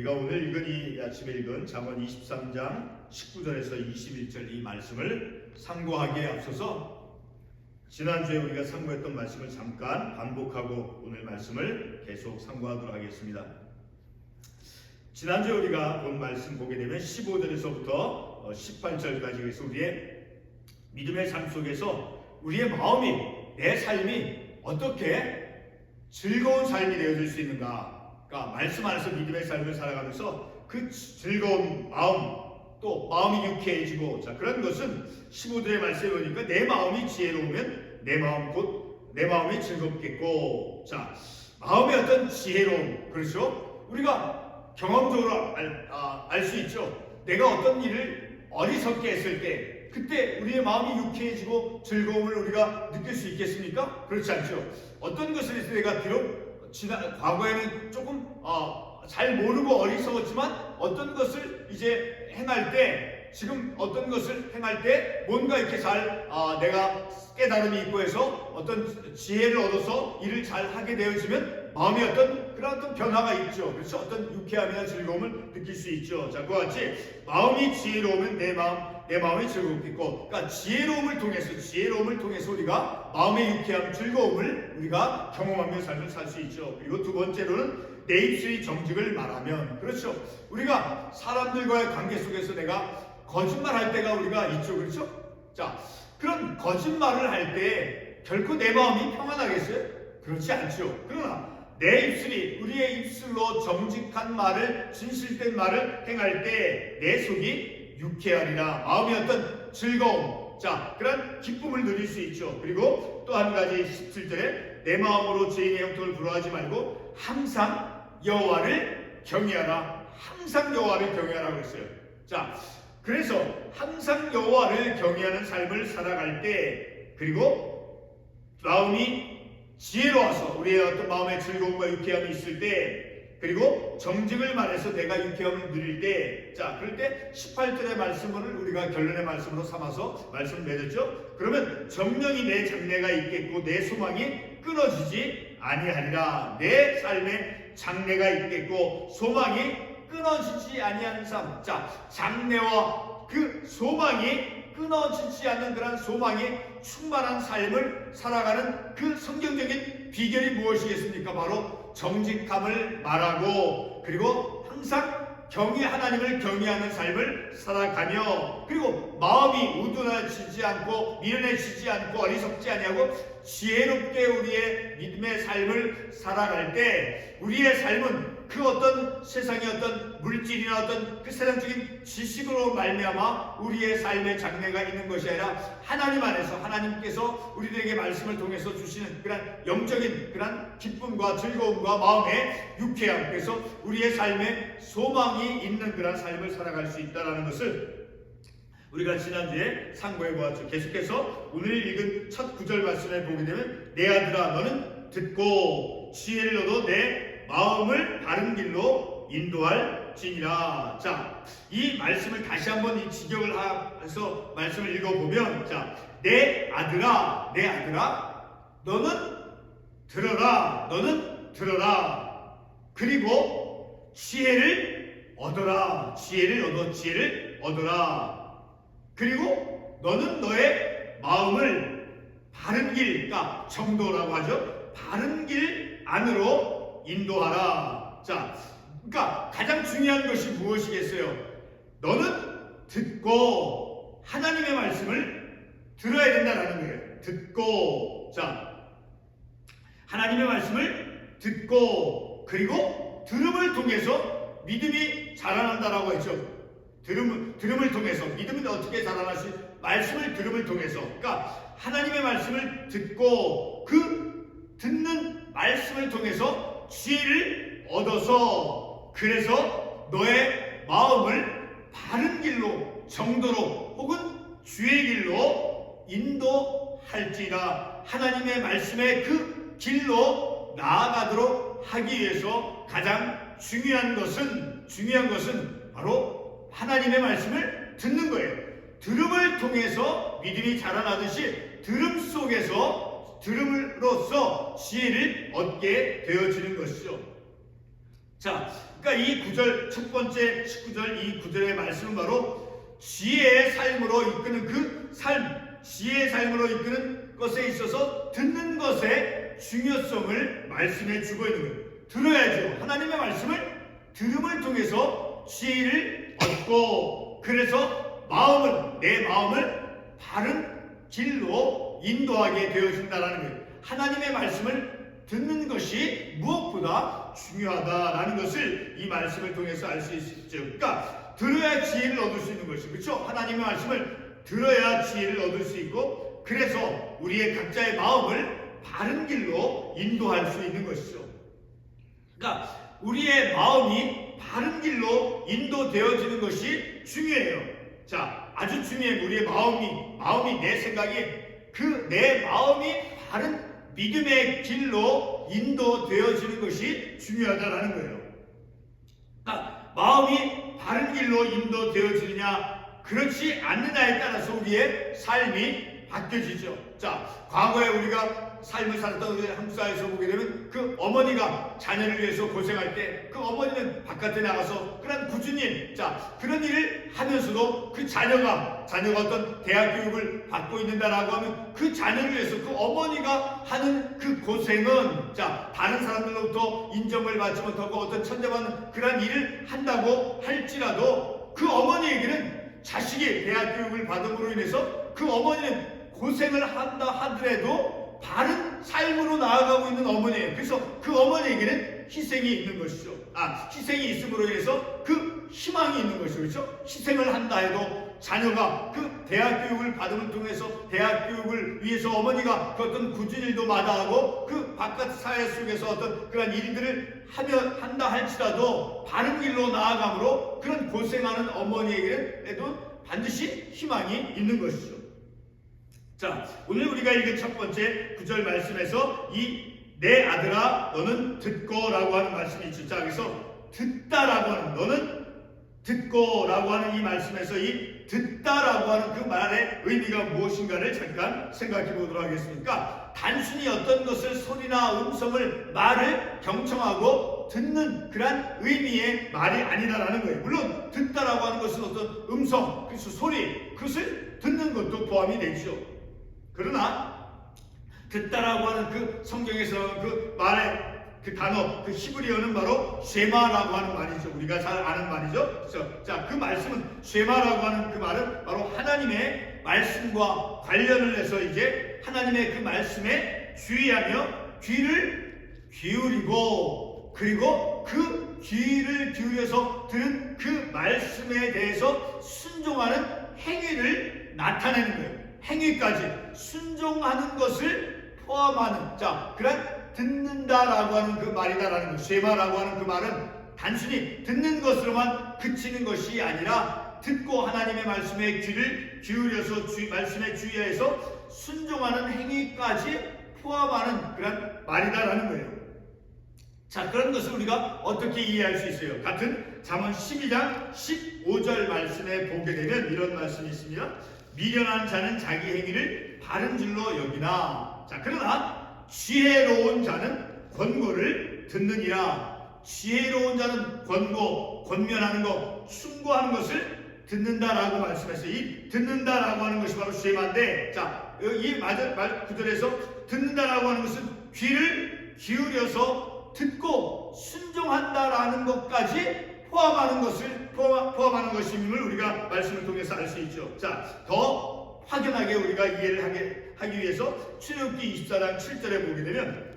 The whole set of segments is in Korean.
우리가 오늘 읽은 이 아침에 읽은 잠언 23장 19절에서 21절 이 말씀을 상고하기에 앞서서 지난주에 우리가 상고했던 말씀을 잠깐 반복하고 오늘 말씀을 계속 상고하도록 하겠습니다. 지난주에 우리가 본 말씀 보게 되면 15절에서부터 18절까지 그래서 우리의 믿음의 삶 속에서 우리의 마음이 내 삶이 어떻게 즐거운 삶이 되어질 수 있는가, 그러니까 말씀 안에서 믿음의 삶을 살아가면서 그 즐거운 마음, 또 마음이 유쾌해지고, 자 그런 것은 15절의 말씀에 보니까 내 마음이 지혜로우면 내 마음이 즐겁겠고, 자 마음의 어떤 지혜로움, 그렇죠? 우리가 경험적으로 알 수 있죠. 내가 어떤 일을 어리석게 했을 때 그때 우리의 마음이 유쾌해지고 즐거움을 우리가 느낄 수 있겠습니까? 그렇지 않죠. 어떤 것을 해서 내가 비록 과거에는 조금 잘 모르고 어리석었지만 어떤 것을 이제 행할 때, 지금 어떤 것을 행할 때 뭔가 이렇게 잘 내가 깨달음이 있고 해서 어떤 지혜를 얻어서 일을 잘 하게 되어지면 마음이 그런 어떤 변화가 있죠. 그래서 어떤 유쾌함이나 즐거움을 느낄 수 있죠. 자, 그와 같이 마음이 지혜로우면 내 마음이 즐겁겠고, 그러니까 지혜로움을 통해서 우리가 마음의 유쾌함, 즐거움을 우리가 경험하며 삶을 살 수 있죠. 그리고 두 번째로는 내 입술이 정직을 말하면, 그렇죠. 우리가 사람들과의 관계 속에서 내가 거짓말할 때가 우리가 있죠, 그렇죠. 자, 그런 거짓말을 할 때 결코 내 마음이 평안하겠어요? 그렇지 않죠. 그러나 내 입술이, 우리의 입술로 정직한 말을, 진실된 말을 행할 때 내 속이 유쾌하리라. 마음이 어떤 즐거움, 자 그런 기쁨을 누릴 수 있죠. 그리고 또 한 가지 17절에 내 마음으로 죄인의 형통을 부러워하지 말고 항상 여호와를 경외하라. 항상 여호와를 경외하라고 했어요. 자 그래서 항상 여호와를 경외하는 삶을 살아갈 때, 그리고 마음이 지혜로워서 우리의 어떤 마음의 즐거움과 유쾌함이 있을 때, 그리고 정직을 말해서 내가 유쾌함을 누릴 때, 자 그럴 때 18절의 말씀을 우리가 결론의 말씀으로 삼아서 말씀을 맺었죠. 그러면 정령이 내 장래가 있겠고 내 소망이 끊어지지 아니하리라. 내 삶에 장래가 있겠고 소망이 끊어지지 아니하는 삶. 자 장래와 그 소망이 끊어지지 않는 그런 소망이 충만한 삶을 살아가는 그 성경적인 비결이 무엇이겠습니까? 바로 정직함을 말하고, 그리고 항상 하나님을 경외하는 삶을 살아가며, 그리고 마음이 우둔하지 않고 미련해지지 않고 어리석지 아니하고 지혜롭게 우리의 믿음의 삶을 살아갈 때 우리의 삶은 그 어떤 세상의 어떤 물질이나 어떤 그 세상적인 지식으로 말미암아 우리의 삶의 장래가 있는 것이 아니라 하나님 안에서, 하나님께서 우리들에게 말씀을 통해서 주시는 그런 영적인 그런 기쁨과 즐거움과 마음의 유쾌함, 그래서 우리의 삶에 소망이 있는 그런 삶을 살아갈 수 있다는 것을 우리가 지난주에 상고해 보았죠. 계속해서 오늘 읽은 첫 구절 말씀을 보게 되면 내 아들아 너는 듣고 지혜를 얻어 내 마음을 바른 길로 인도할지니라. 자, 이 말씀을 다시 한번 이 직역을 해서 말씀을 읽어보면, 자, 내 아들아 너는 들어라. 그리고 지혜를 얻어라. 그리고 너는 너의 마음을 바른 길, 그러니까 정도라고 하죠. 바른 길 안으로 인도하라. 자, 그러니까 가장 중요한 것이 무엇이겠어요? 너는 듣고 하나님의 말씀을 들어야 된다는 거예요. 듣고, 자, 하나님의 말씀을 듣고, 그리고 들음을 통해서 믿음이 자라난다라고 했죠. 들음을 통해서 믿음은 어떻게 자라나시? 말씀을 들음을 통해서, 그러니까 하나님의 말씀을 듣고 그 듣는 말씀을 통해서 지혜를 얻어서, 그래서 너의 마음을 바른 길로, 정도로 혹은 주의 길로 인도할지라. 하나님의 말씀의 그 길로 나아가도록 하기 위해서 가장 중요한 것은 바로 하나님의 말씀을 듣는 거예요. 들음을 통해서 믿음이 자라나듯이 들음으로써 지혜를 얻게 되어지는 것이죠. 자, 그러니까 이 구절, 첫 번째 19절 이 구절의 말씀은 바로 지혜의 삶으로 이끄는 그 삶, 지혜의 삶으로 이끄는 것에 있어서 듣는 것의 중요성을 말씀해 주고 있는 거예요. 들어야죠. 하나님의 말씀을 들음을 통해서 지혜를 얻고, 그래서 내 마음을 바른 길로 인도하게 되어진다라는 거예요. 하나님의 말씀을 듣는 것이 무엇보다 중요하다라는 것을 이 말씀을 통해서 알 수 있죠. 그러니까 들어야 지혜를 얻을 수 있는 것이죠. 그렇죠? 하나님의 말씀을 들어야 지혜를 얻을 수 있고, 그래서 우리의 각자의 마음을 바른 길로 인도할 수 있는 것이죠. 그러니까 우리의 마음이 바른 길로 인도되어지는 것이 중요해요. 자, 아주 중요해요. 우리의 마음이 내 생각에 내 마음이 바른 믿음의 길로 인도되어지는 것이 중요하다라는 거예요. 그러니까 마음이 바른 길로 인도되어지느냐 그렇지 않느냐에 따라서 우리의 삶이 바뀌어지죠. 자, 과거에 우리가 삶을 살았던 우리 한국 사회에서 보게 되면 그 어머니가 자녀를 위해서 고생할 때 그 어머니는 바깥에 나가서 그런 꾸준히 그런 일을 하면서도 그 자녀가 어떤 대학 교육을 받고 있는다라고 하면 그 자녀를 위해서 그 어머니가 하는 그 고생은 다른 사람들로부터 인정을 받지 못하고 어떤 천대받는 그런 일을 한다고 할지라도 그 어머니에게는 자식이 대학 교육을 받음으로 인해서 그 어머니는 고생을 한다 하더라도 바른 삶으로 나아가고 있는 어머니예요. 그래서 그 어머니에게는 희생이 있는 것이죠. 희생이 있음으로 인해서 그 희망이 있는 것이죠. 그렇죠? 희생을 한다 해도 자녀가 그 대학 교육을 받음을 통해서 대학 교육을 위해서 어머니가 그 어떤 굳은 일도 마다하고 그 바깥 사회 속에서 어떤 그런 일들을 한다 할지라도 바른 길로 나아감으로 그런 고생하는 어머니에게는 반드시 희망이 있는 것이죠. 자, 오늘 우리가 읽은 첫 번째 9절 말씀에서 내 아들아 너는 듣고 라고 하는 말씀이 있죠. 자, 그래서 듣다라고 하는, 너는 듣고 라고 하는 이 말씀에서 이 듣다라고 하는 그 말의 의미가 무엇인가를 잠깐 생각해 보도록 하겠습니다. 단순히 어떤 것을 소리나 음성을 말을 경청하고 듣는 그런 의미의 말이 아니다라는 거예요. 물론 듣다라고 하는 것은 어떤 음성, 그래서 소리, 그것을 듣는 것도 포함이 되죠. 그러나 듣다라고 하는 그 성경에서 그 말의 그 단어, 그 히브리어는 바로 쉐마라고 하는 말이죠. 우리가 잘 아는 말이죠. 그래서 그 말씀은 쉐마라고 하는 그 말은 바로 하나님의 말씀과 관련을 해서 이제 하나님의 그 말씀에 주의하며 귀를 기울이고, 그리고 그 귀를 기울여서 들은 그 말씀에 대해서 순종하는 행위를 나타내는 거예요. 행위까지 순종하는 것을 포함하는 그런 듣는다라고 하는 그 말이다라는 것. 쉐마라고 하는 그 말은 단순히 듣는 것으로만 그치는 것이 아니라 듣고 하나님의 말씀에 귀를 기울여서 말씀에 주의해서 순종하는 행위까지 포함하는 그런 말이다라는 거예요. 자, 그런 것을 우리가 어떻게 이해할 수 있어요? 같은 잠언 12장 15절 말씀에 보게 되면 이런 말씀이 있습니다. 미련한 자는 자기 행위를 바른 줄로 여기나. 자, 그러나 지혜로운 자는 권고를 듣느니라. 지혜로운 자는 권면하는 것, 충고하는 것을 듣는다라고 말씀했어요. 이 듣는다라고 하는 것이 바로 쉐마인데, 이 구절에서 듣는다라고 하는 것은 귀를 기울여서 듣고 순종한다라는 것까지 포함하는 것임을 우리가 말씀을 통해서 알 수 있죠. 자, 더 확연하게 우리가 이해를 하기 위해서 출애굽기 24장 7절에 보게 되면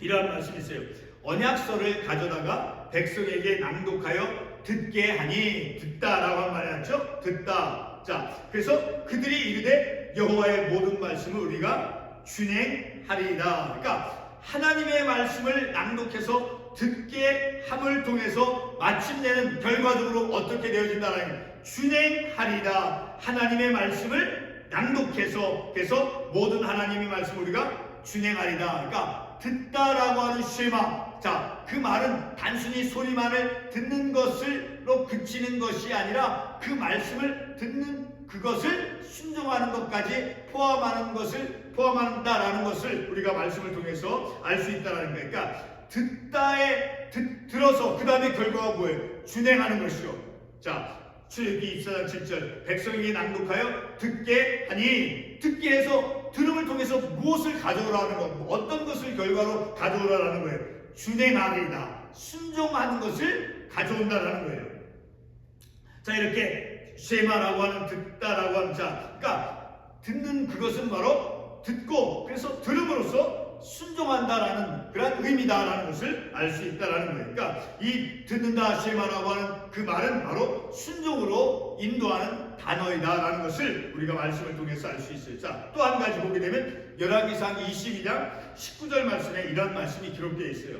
이러한 말씀이 있어요. 언약서를 가져다가 백성에게 낭독하여 듣게 하니. 듣다라고 하는 말이 나죠. 듣다. 자, 그래서 그들이 이르되 여호와의 모든 말씀을 우리가 준행하리이다. 그러니까 하나님의 말씀을 낭독해서 듣게 함을 통해서 마침내는 결과적으로 어떻게 되어진다는 거예요. 준행하리다. 하나님의 말씀을 낭독해서, 그래서 모든 하나님의 말씀을 우리가 준행하리다. 그러니까 듣다라고 하는 쉐마. 자, 그 말은 단순히 소리만을 듣는 것으로 그치는 것이 아니라 그 말씀을 듣는 그것을 순종하는 것까지 포함한다라는 것을 우리가 말씀을 통해서 알 수 있다는 거예요. 그러니까 들어서 그 다음에 결과가 뭐예요? 준행하는 것이요. 자, 출애굽기 24장 7절 백성에게 낭독하여 듣게 하니, 듣게 해서 들음을 통해서 무엇을 가져오라는 것, 어떤 것을 결과로 가져오라는 거예요? 준행하리이다. 순종하는 것을 가져온다라는 거예요. 자, 이렇게 쉐마라고 하는 듣다라고 하는, 자, 그러니까 듣는 그것은 바로 듣고, 그래서 들음으로써 순종한다라는 그런 의미다라는 것을 알 수 있다라는 거예요. 그러니까 이 듣는다 쉐마라고 하는 그 말은 바로 순종으로 인도하는 단어이다라는 것을 우리가 말씀을 통해서 알 수 있어요. 자, 또 한 가지 보게 되면 열왕기상 22장 19절 말씀에 이런 말씀이 기록되어 있어요.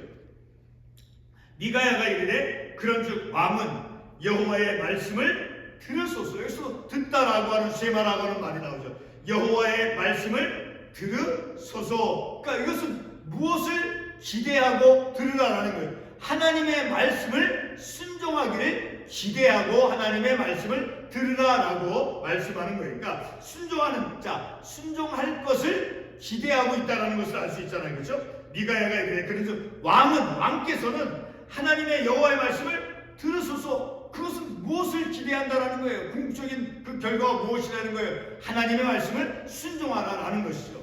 미가야가 이르되 그런즉 왕은 여호와의 말씀을 들으소서. 여기서 듣다라고 하는 쉐마라고 하는 말이 나오죠. 여호와의 말씀을 들으소서. 그러니까 이것은 무엇을 기대하고 들으라라는 거예요. 하나님의 말씀을 순종하기를 기대하고 하나님의 말씀을 들으라라고 말씀하는 거예요. 그러니까 순종하는, 자, 순종할 것을 기대하고 있다라는 것을 알 수 있잖아요. 그렇죠? 미가야가 이래. 그래서 왕께서는 하나님의 여호와의 말씀을 들으소서. 그것은 무엇을 기대한다라는 거예요? 궁극적인 그 결과가 무엇이라는 거예요? 하나님의 말씀을 순종하라라는 것이죠.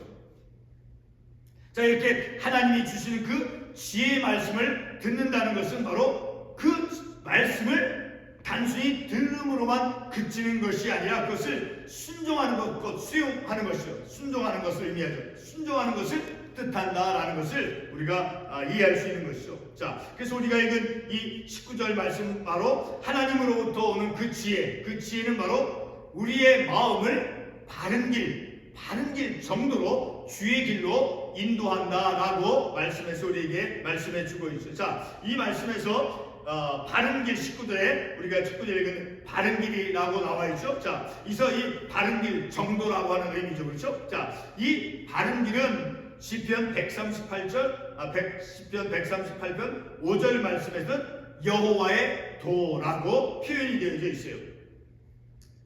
자, 이렇게 하나님이 주시는 그 지혜의 말씀을 듣는다는 것은 바로 그 말씀을 단순히 들음으로만 그치는 것이 아니라 그것을 순종하는 것, 수용하는 것이죠. 순종하는 것을 의미하죠. 순종하는 것을 뜻한다라는 것을 우리가 이해할 수 있는 것이죠. 자, 그래서 우리가 읽은 이 19절 말씀, 바로 하나님으로부터 오는 그 지혜, 그 지혜는 바로 우리의 마음을 바른 길 정도로 주의 길로 인도한다라고 말씀해서 우리에게 말씀해 주고 있어요. 자, 이 말씀에서 바른 길 19절에 우리가 19절에 읽은 바른 길이라고 나와 있죠. 자, 이서 이 바른 길 정도라고 하는 의미죠. 그렇죠? 자, 이 바른 길은 시편 138편 5절 말씀에서는 여호와의 도라고 표현이 되어져 있어요.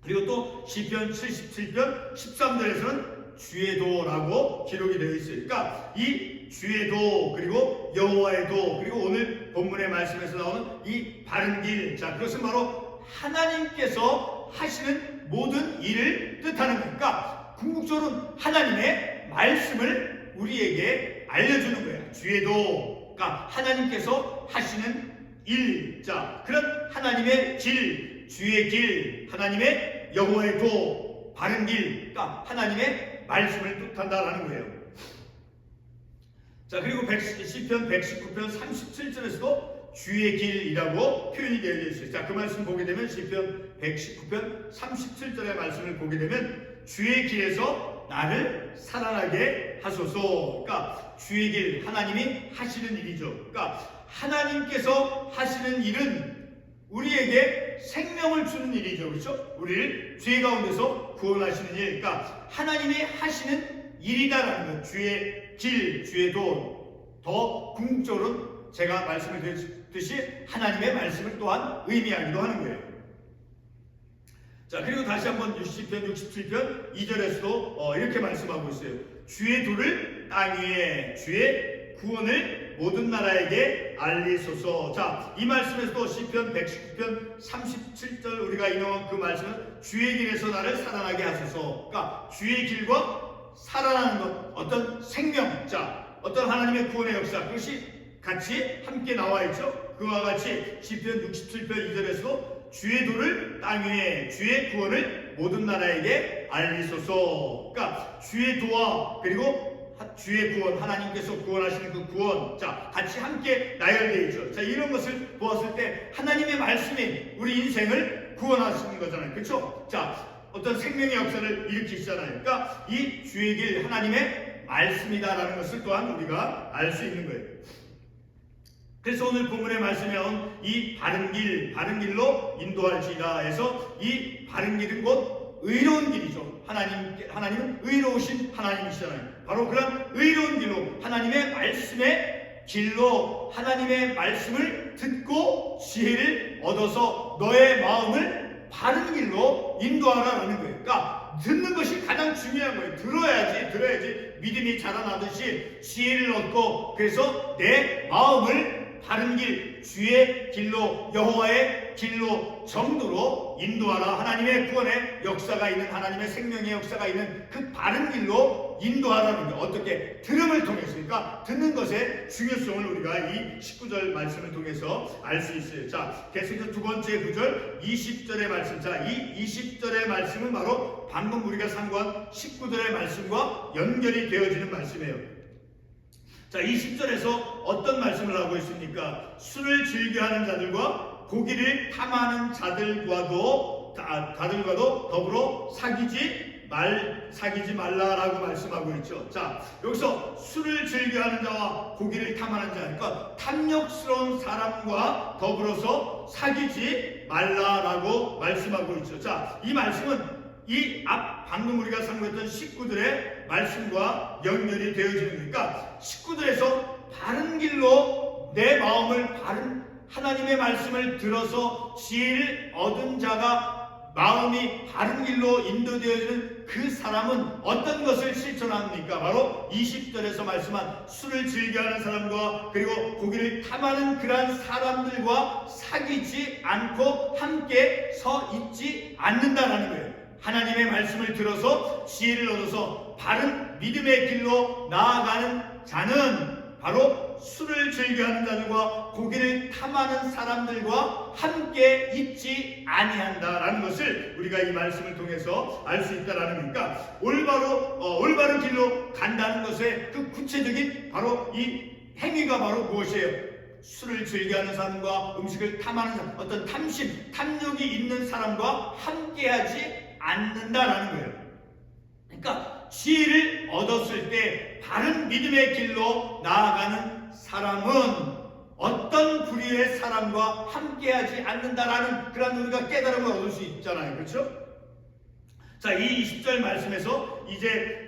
그리고 또 시편 77편 13절에서는 주의 도라고 기록이 되어 있어요. 그러니까 이 주의 도, 그리고 여호와의 도, 그리고 오늘 본문의 말씀에서 나오는 이 바른 길, 자, 그것은 바로 하나님께서 하시는 모든 일을 뜻하는 거니까, 그러니까 궁극적으로 하나님의 말씀을 우리에게 알려주는 거예요. 주의 도, 그러니까 하나님께서 하시는 일, 자, 그런 하나님의 길, 주의 길, 하나님의 여호와의 도, 바른 길, 그러니까 하나님의 말씀을 뜻한다라는 거예요. 자, 그리고 시편 119편 37절에서도 주의 길이라고 표현이 되어 있어요. 자, 그 말씀 보게 되면 시편 119편 37절의 말씀을 보게 되면 주의 길에서 나를 살아나게 하소서. 그러니까 주의 길, 하나님이 하시는 일이죠. 그러니까 하나님께서 하시는 일은 우리에게 생명을 주는 일이죠. 그렇죠? 우리를 죄 가운데서 구원하시는 일. 그러니까 하나님이 하시는 일이다라는 것. 주의 길, 주의 도. 더 궁극적으로 제가 말씀을 드렸듯이 하나님의 말씀을 또한 의미하기도 하는 거예요. 자, 그리고 다시 한번 시편 67편 2절에서도 이렇게 말씀하고 있어요. 주의 도를 땅 위에, 주의 구원을 모든 나라에게 알리소서. 자, 이 말씀에서도 시편 119편 37절 우리가 인용한 그 말씀은 주의 길에서 나를 살아나게 하소서. 그러니까 주의 길과 살아나는 것, 어떤 생명, 자, 어떤 하나님의 구원의 역사, 그것이 같이 함께 나와 있죠. 그와 같이 시편 67편 2절에서도 주의 도를 땅 위에, 주의 구원을 모든 나라에게 알리소서. 그러니까 주의 도와 그리고 주의 구원, 하나님께서 구원하시는 그 구원, 자, 같이 함께 나열되어 있죠. 자, 이런 것을 보았을 때 하나님의 말씀이 우리 인생을 구원하시는 거잖아요. 그렇죠? 자, 어떤 생명의 역사를 일으키시잖아요. 그러니까 이 주의 길, 하나님의 말씀이다라는 것을 또한 우리가 알 수 있는 거예요. 그래서 오늘 본문의 말씀에 나온 이 바른 길로 인도할지라 해서 이 바른 길은 곧 의로운 길이죠. 하나님은 의로우신 하나님이시잖아요. 바로 그런 의로운 길로, 하나님의 말씀의 길로, 하나님의 말씀을 듣고 지혜를 얻어서 너의 마음을 바른 길로 인도하라라는 거예요. 그러니까 듣는 것이 가장 중요한 거예요. 들어야지 믿음이 자라나듯이 지혜를 얻고, 그래서 내 마음을 바른 길, 주의 길로, 여호와의 길로 정도로 인도하라. 하나님의 구원의 역사가 있는, 하나님의 생명의 역사가 있는 그 바른 길로 인도하라는 거. 어떻게? 들음을 통해서. 그러니까 듣는 것의 중요성을 우리가 이 19절 말씀을 통해서 알 수 있어요. 자, 계속해서 두 번째 구절 20절의 말씀. 자, 이 20절의 말씀은 바로 방금 우리가 상고한 19절의 말씀과 연결이 되어지는 말씀이에요. 자, 20절에서 어떤 말씀을 하고 있습니까? 술을 즐겨하는 자들과 고기를 탐하는 자들과도 더불어 사귀지 말라라고 말씀하고 있죠. 자, 여기서 술을 즐겨하는 자와 고기를 탐하는 자, 그러니까 탐욕스러운 사람과 더불어서 사귀지 말라라고 말씀하고 있죠. 자, 이 말씀은 이 방금 우리가 상고했던 19절의 말씀과 연결이 되어지는 거니까 19절에서 바른 길로 내 마음을 바른 하나님의 말씀을 들어서 지혜를 얻은 자가 마음이 바른 길로 인도되어지는 그 사람은 어떤 것을 실천합니까? 바로 20절에서 말씀한 술을 즐겨하는 사람과 그리고 고기를 탐하는 그러한 사람들과 사귀지 않고 함께 서 있지 않는다라는 거예요. 하나님의 말씀을 들어서 지혜를 얻어서 바른 믿음의 길로 나아가는 자는 바로 술을 즐겨하는 자들과 고기를 탐하는 사람들과 함께 있지 아니한다라는 것을 우리가 이 말씀을 통해서 알 수 있다라는 거니까 올바른 길로 간다는 것의 그 구체적인 바로 이 행위가 바로 무엇이에요? 술을 즐겨하는 사람과 음식을 탐하는 사람, 어떤 탐욕이 있는 사람과 함께하지 않는다라는 거예요. 그러니까 지혜를 얻었을 때 바른 믿음의 길로 나아가는 사람은 어떤 부류의 사람과 함께하지 않는다라는 그런 우리가 깨달음을 얻을 수 있잖아요. 그렇죠? 자, 이 20절 말씀에서 이제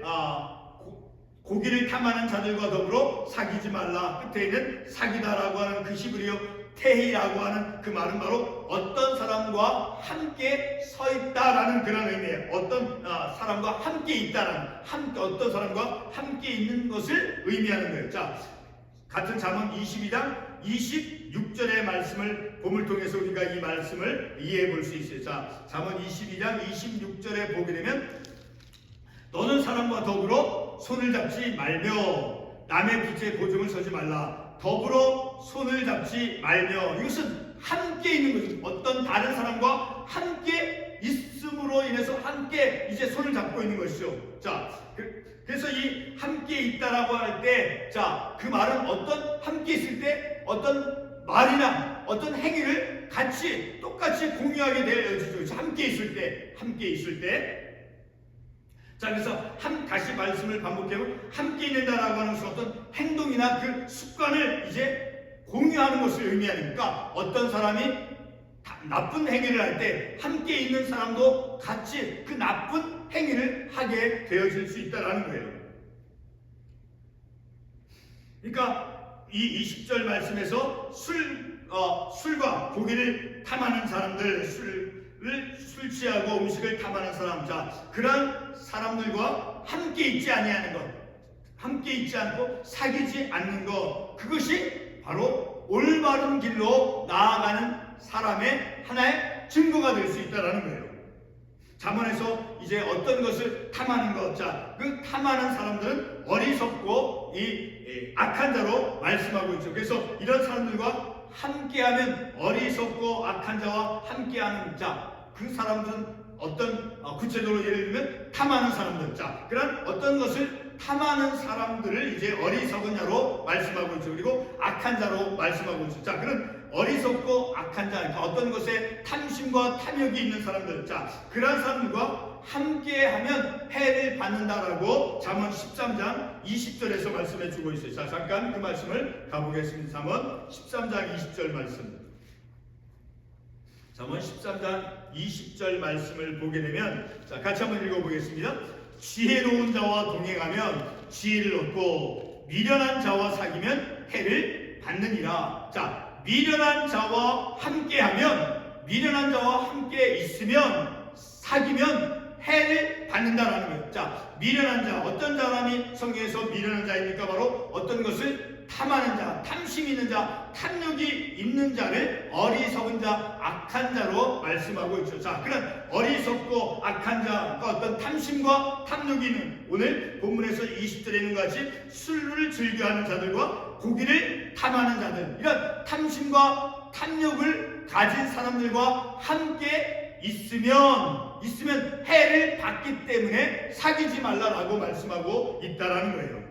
고기를 탐하는 자들과 더불어 사귀지 말라. 끝에 있는 사귀다라고 하는 그 히브리어 테히라고 하는 그 말은 바로 어떤 사람과 함께 서 있다라는 그런 의미예요. 어떤 사람과 함께 있다라는, 어떤 사람과 함께 있는 것을 의미하는 거예요. 자, 같은 잠언 22장 26절의 말씀을 봄을 통해서 우리가 이 말씀을 이해해 볼 수 있어요. 자, 잠언 22장 26절에 보게 되면 너는 사람과 더불어 손을 잡지 말며 남의 빚에 보증을 서지 말라. 더불어 손을 잡지 말며, 이것은 함께 있는 거죠. 어떤 다른 사람과 함께 있음으로 인해서 함께 이제 손을 잡고 있는 것이죠. 자, 그래서 이 함께 있다라고 할 때, 자, 그 말은 어떤 함께 있을 때 어떤 말이나 어떤 행위를 똑같이 공유하게 되어지죠. 함께 있을 때. 자, 그래서 다시 말씀을 반복해보면 함께 있는다라고 하는 것은 어떤 행동이나 그 습관을 이제 공유하는 것을 의미하니까 어떤 사람이 나쁜 행위를 할 때 함께 있는 사람도 같이 그 나쁜 행위를 하게 되어질 수 있다는 거예요. 그러니까 이 20절 말씀에서 술과 고기를 탐하는 사람들, 술 취하고 음식을 탐하는 사람, 자, 그런 사람들과 함께 있지 아니하는 것, 함께 있지 않고 사귀지 않는 것, 그것이 바로 올바른 길로 나아가는 사람의 하나의 증거가 될 수 있다는 거예요. 잠언에서 이제 어떤 것을 탐하는 것, 자, 그 탐하는 사람들은 어리석고 악한 자로 말씀하고 있죠. 그래서 이런 사람들과 함께하면 어리석고 악한 자와 함께하는 자, 그 사람들은 어떤 구체적으로 예를 들면 탐하는 사람들, 자, 그런 어떤 것을 탐하는 사람들을 이제 어리석은 자로 말씀하고 있죠. 그리고 악한 자로 말씀하고 있죠. 자, 그런 어리석고 악한 자, 그러니까 어떤 것에 탐심과 탐욕이 있는 사람들, 자, 그런 사람들과 함께하면 해를 받는다라고 잠언 13장 20절에서 말씀해 주고 있어요. 자, 잠깐 그 말씀을 가보겠습니다. 잠언 13장 20절 말씀. 잠언 13장 20절 말씀을 보게 되면, 자, 같이 한번 읽어보겠습니다. 지혜로운 자와 동행하면 지혜를 얻고 미련한 자와 사귀면 해를 받느니라. 자, 미련한 자와 함께하면, 미련한 자와 함께 있으면, 사귀면 해를 받는다라는 거예요. 자, 미련한 자, 어떤 사람이 성경에서 미련한 자입니까? 바로 어떤 것을 탐하는 자, 탐심 있는 자, 탐욕이 있는 자를 어리석은 자, 악한 자로 말씀하고 있죠. 자, 그런 어리석고 악한 자가 어떤 탐심과 탐욕이 있는, 오늘 본문에서 20절에 있는 것 같이 술을 즐겨하는 자들과 고기를 탐하는 자들, 이런 탐심과 탐욕을 가진 사람들과 함께 있으면 해를 받기 때문에 사귀지 말라라고 말씀하고 있다라는 거예요.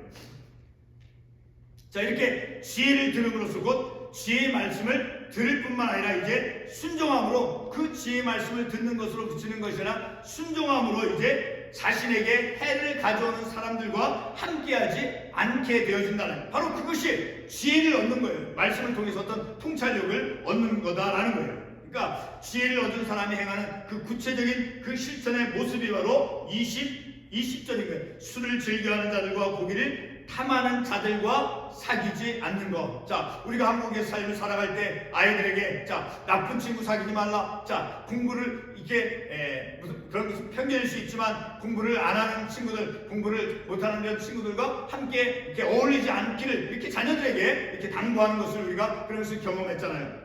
자, 이렇게 지혜를 들음으로써 곧 지혜의 말씀을 들을 뿐만 아니라 이제 순종함으로, 그 지혜의 말씀을 듣는 것으로 그치는 것이 아니라 순종함으로 이제 자신에게 해를 가져오는 사람들과 함께하지 않게 되어진다는, 바로 그것이 지혜를 얻는 거예요. 말씀을 통해서 어떤 통찰력을 얻는 거다라는 거예요. 그러니까 지혜를 얻은 사람이 행하는 그 구체적인 그 실천의 모습이 바로 20절인 거예요. 술을 즐겨하는 자들과 고기를 탐하는 자들과 사귀지 않는 것. 자, 우리가 한국의 삶을 살아갈 때 아이들에게, 자, 나쁜 친구 사귀지 말라. 자, 공부를 이게 그런 것은 편견일 수 있지만 공부를 안 하는 친구들, 공부를 못하는 이런 친구들과 함께 이렇게 어울리지 않기를 이렇게 자녀들에게 이렇게 당부하는 것을 우리가 그런 것을 경험했잖아요.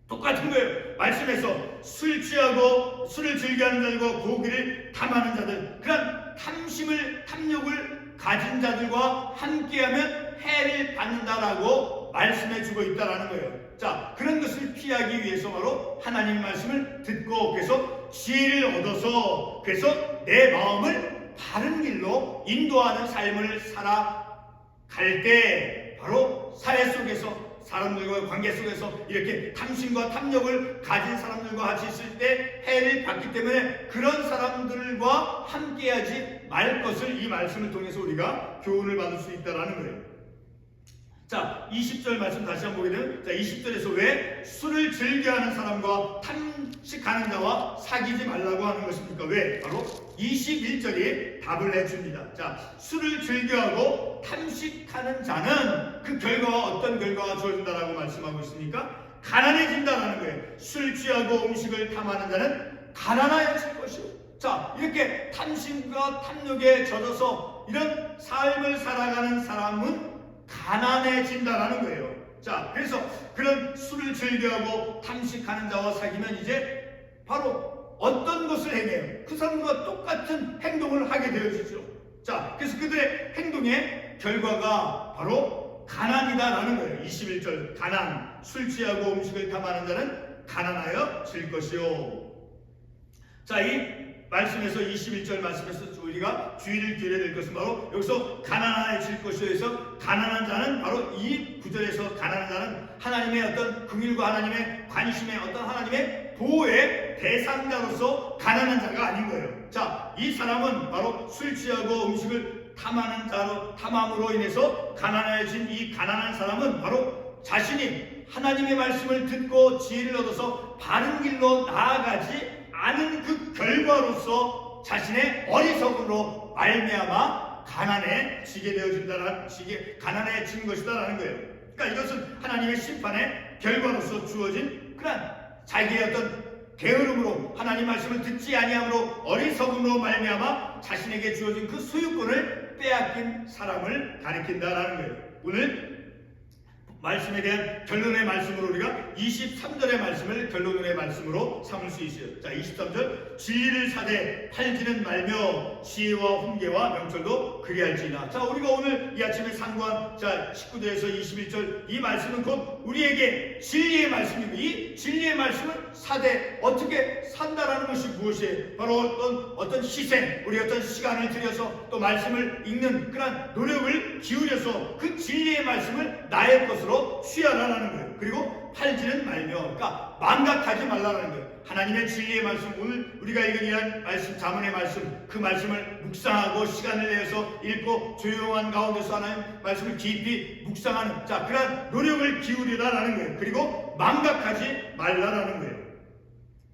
똑같은 거예요. 말씀에서 술 취하고 술을 즐겨하는 자들과 고기를 탐하는 자들, 그런 탐욕을 가진 자들과 함께하면 해를 받는다라고 말씀해주고 있다라는 거예요. 자, 그런 것을 피하기 위해서 바로 하나님의 말씀을 듣고, 그래서 지혜를 얻어서, 그래서 내 마음을 바른 길로 인도하는 삶을 살아갈 때, 바로 사회 속에서, 사람들과의 관계 속에서 이렇게 탐심과 탐욕을 가진 사람들과 같이 있을 때 해를 받기 때문에 그런 사람들과 함께하지 말 것을 이 말씀을 통해서 우리가 교훈을 받을 수 있다는 거예요. 자, 20절 말씀 다시 한번 보게 되면, 자, 20절에서 왜 술을 즐겨하는 사람과 탐식하는 자와 사귀지 말라고 하는 것입니까? 왜? 바로 21절이 답을 해줍니다. 자, 술을 즐겨하고 탐식하는 자는 그 결과가 어떤 결과가 주어진다라고 말씀하고 있습니까? 가난해진다라는 거예요. 술 취하고 음식을 탐하는 자는 가난해질 것이요. 자, 이렇게 탐심과 탐욕에 젖어서 이런 삶을 살아가는 사람은 가난해진다라는 거예요. 자, 그래서 그런 술을 즐겨하고 탐식하는 자와 사귀면 이제 바로 어떤 것을 행해요? 그 사람과 똑같은 행동을 하게 되어지죠. 자, 그래서 그들의 행동의 결과가 바로 가난이다라는 거예요. 21절, 가난, 술 취하고 음식을 탐하는 자는 가난하여 질 것이요. 자, 이 말씀에서 21절 말씀에서 우리가 주의를 기울여야 될 것은 바로 여기서 가난해질 것이요 해서, 가난한 자는 바로 이 구절에서 가난한 자는 하나님의 어떤 긍휼과 하나님의 관심의 어떤 하나님의 보호의 대상자로서 가난한 자가 아닌 거예요. 자, 이 사람은 바로 술 취하고 음식을 탐하는 자로, 탐함으로 인해서 가난해진 이 가난한 사람은 바로 자신이 하나님의 말씀을 듣고 지혜를 얻어서 바른 길로 나아가지 않은 그 결과로서 자신의 어리석음으로 말미암아 가난해지게 되어진다라는, 가난해진 것이다라는 거예요. 그러니까 이것은 하나님의 심판의 결과로서 주어진 그런 자기의 어떤 게으름으로, 하나님 말씀을 듣지 아니함으로 어리석음으로 말미암아 자신에게 주어진 그 소유권을 빼앗긴 사람을 가리킨다라는 거예요. 오늘 말씀에 대한 결론의 말씀으로 우리가 23절의 말씀을 결론의 말씀으로 삼을 수 있어요. 자, 23절, 진리를 사되 팔지는 말며 지혜와 훈계와 명철도 그리할지니라. 자, 우리가 오늘 이 아침에 상고한, 자, 19절에서 21절 이 말씀은 곧 우리에게 진리의 말씀이고, 이 진리의 말씀을 사되 어떻게 산다라는 것이 무엇이에요? 바로 어떤 희생, 우리 어떤 시간을 들여서 또 말씀을 읽는 그런 노력을 기울여서 그 진리의 말씀을 나의 것으로 취하라는 거예요. 그리고 팔지는 말며, 그러니까 망각하지 말라는 거예요. 하나님의 진리의 말씀, 오늘 우리가 읽은 이런 말씀, 자문의 말씀, 그 말씀을 묵상하고 시간을 내서 읽고 조용한 가운데서 하나님 말씀을 깊이 묵상하는, 자, 그런 노력을 기울이라라는 거예요. 그리고 망각하지 말라라는 거예요.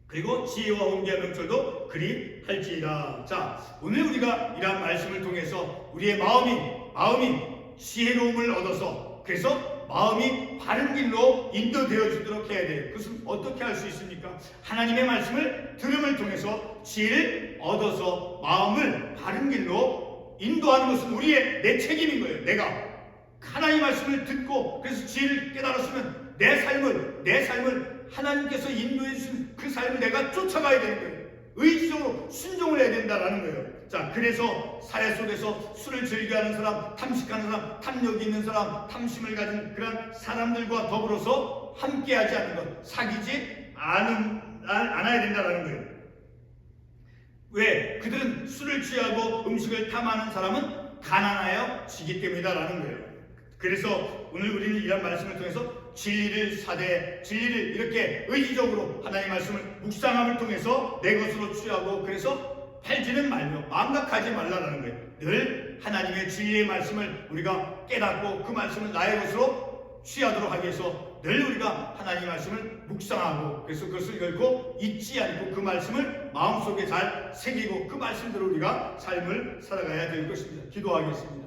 그리고 지혜와 훈계와 명철도 그리할지니라. 자, 오늘 우리가 이러한 말씀을 통해서 우리의 마음이 지혜로움을 얻어서, 그래서 마음이 바른 길로 인도되어 주도록 해야 돼요. 그것은 어떻게 할 수 있습니까? 하나님의 말씀을 들음을 통해서 지혜를 얻어서 마음을 바른 길로 인도하는 것은 내 책임인 거예요. 내가 하나님의 말씀을 듣고 그래서 지혜를 깨달았으면 내 삶을 하나님께서 인도해 주신 그 삶을 내가 쫓아가야 되는 거예요. 의지적으로 순종을 해야 된다라는 거예요. 자, 그래서 사회 속에서 술을 즐겨하는 사람, 탐식하는 사람, 탐욕이 있는 사람, 탐심을 가진 그런 사람들과 더불어서 함께하지 않는 것, 사귀지 않아야 된다라는 거예요. 왜? 그들은 술을 취하고 음식을 탐하는 사람은 가난하여 지기 때문이다라는 거예요. 그래서 오늘 우리는 이런 말씀을 통해서 진리를 이렇게 의지적으로 하나님의 말씀을 묵상함을 통해서 내 것으로 취하고 그래서 팔지는 말며 망각하지 말라라는 거예요. 늘 하나님의 진리의 말씀을 우리가 깨닫고 그 말씀을 나의 것으로 취하도록 하기 위해서 늘 우리가 하나님의 말씀을 묵상하고 그래서 그것을 결코 잊지 않고 그 말씀을 마음속에 잘 새기고 그 말씀대로 우리가 삶을 살아가야 될 것입니다. 기도하겠습니다.